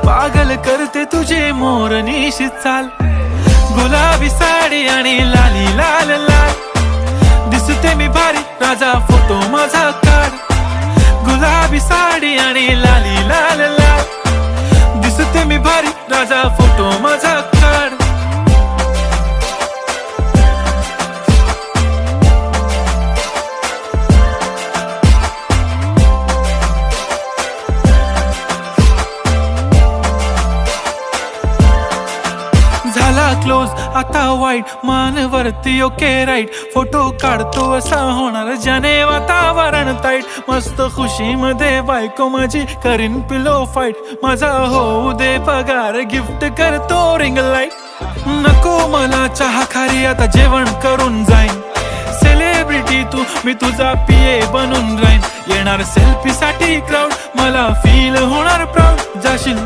पागल करते तुझे मोरनीशी चाल, गुलाबी साडी आणि लाली लाल लाल. दिसते मी भारी राजा फोटो माझा काढ, गुलाबी साडी आणि लाली लाल लाल. दिसते मी भारी राजा फोटो माझा काढ. झाला क्लोज आता वाईट, मान वरती ओके राईट. फोटो काढतो असा होणार ज्याने वातावरण ताईट. मस्त खुशी मध्ये बायको माझी करीन पिलो फाईट. माझा होऊ दे पगार गिफ्ट करतो रिंग लाईट. नको मला चहा खारी आता जेवण करून जाईन. सेलिब्रिटी तू मी तुझा पिये बनून राहीन. येणार सेल्फी साठी क्राऊड मला फील होणार प्राऊड. जाशील